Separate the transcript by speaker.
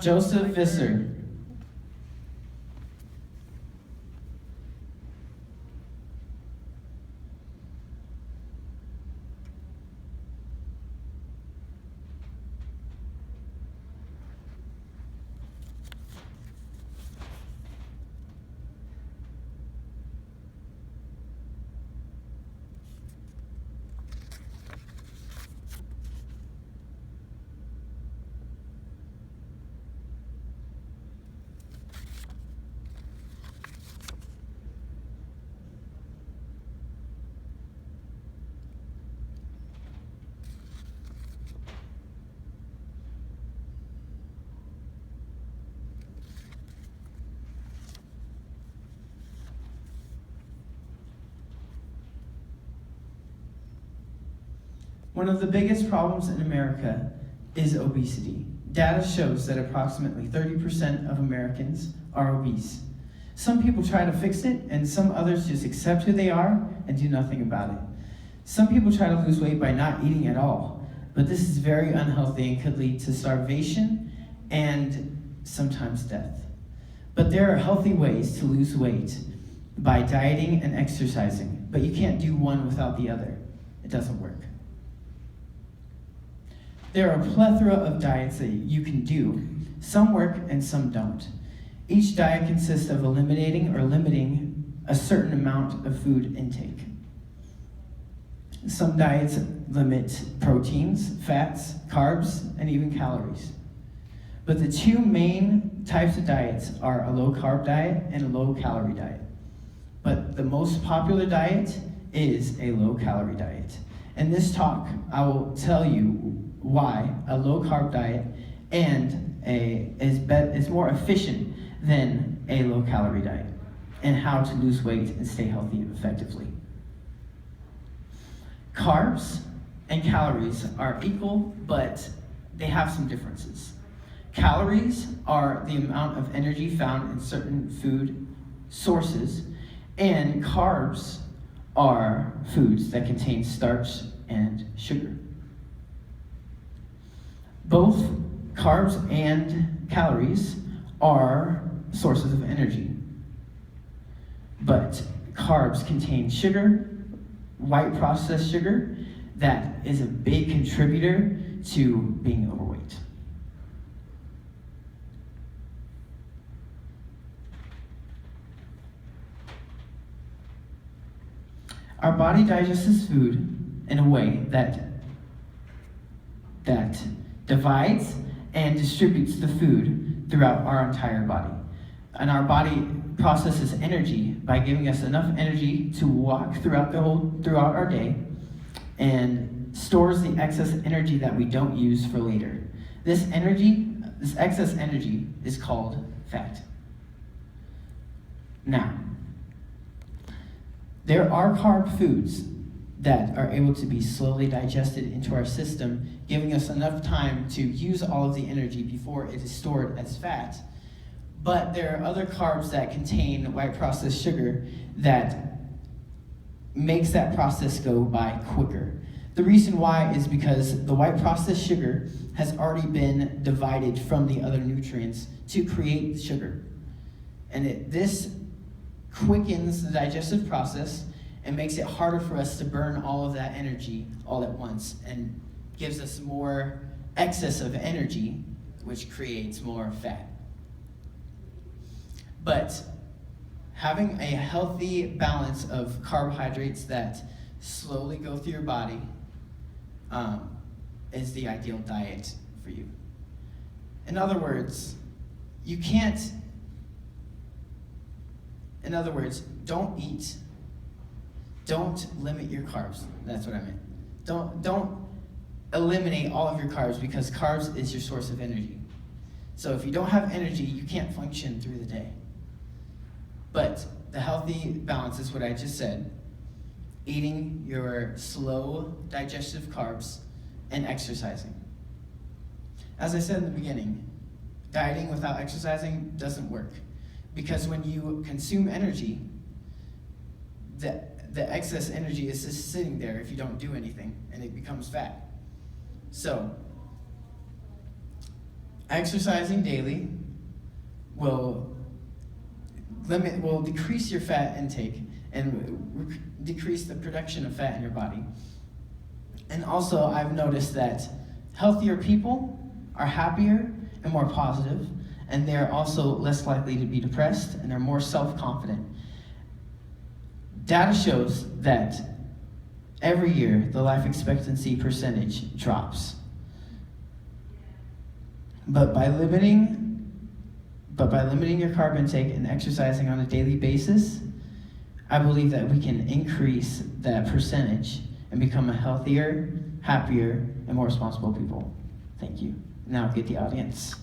Speaker 1: Joseph Visser. One of the biggest problems in America is obesity. Data shows that approximately 30% of Americans are obese. Some people try to fix it, and some others just accept who they are and do nothing about it. Some people try to lose weight by not eating at all, but this is very unhealthy and could lead to starvation and sometimes death. But there are healthy ways to lose weight by dieting and exercising, but you can't do one without the other. It doesn't work. There are a plethora of diets that you can do. Some work and some don't. Each diet consists of eliminating or limiting a certain amount of food intake. Some diets limit proteins, fats, carbs, and even calories. But the two main types of diets are a low-carb diet and a low-calorie diet. But the most popular diet is a low-calorie diet. In this talk, I will tell you why a low-carb diet is more efficient than a low-calorie diet, and how to lose weight and stay healthy effectively. Carbs and calories are equal, but they have some differences. Calories are the amount of energy found in certain food sources, and carbs are foods that contain starch and sugar. Both carbs and calories are sources of energy, but carbs contain sugar, white processed sugar, that is a big contributor to being overweight. Our body digests food in a way that divides and distributes the food throughout our entire body. And our body processes energy by giving us enough energy to walk throughout our day, and stores the excess energy that we don't use for later. This excess energy is called fat. Now, there are carb foods that are able to be slowly digested into our system, giving us enough time to use all of the energy before it is stored as fat. But there are other carbs that contain white processed sugar that makes that process go by quicker. The reason why is because the white processed sugar has already been divided from the other nutrients to create the sugar. And this quickens the digestive process and makes it harder for us to burn all of that energy all at once, and gives us more excess of energy, which creates more fat. But having a healthy balance of carbohydrates that slowly go through your body is the ideal diet for you. In other words, don't limit your carbs. That's what I meant. Don't eliminate all of your carbs, because carbs is your source of energy. So if you don't have energy, you can't function through the day. But the healthy balance is what I just said: eating your slow digestive carbs and exercising. As I said in the beginning, dieting without exercising doesn't work, because when you consume energy, the excess energy is just sitting there if you don't do anything, and it becomes fat. So Exercising daily will decrease your fat intake and decrease the production of fat in your body. And also, I've noticed that healthier people are happier and more positive, and they're also less likely to be depressed, and they're more self-confident. Data shows that every year the life expectancy percentage drops. But by limiting your carb intake and exercising on a daily basis, I believe that we can increase that percentage and become a healthier, happier, and more responsible people. Thank you. Now get the audience.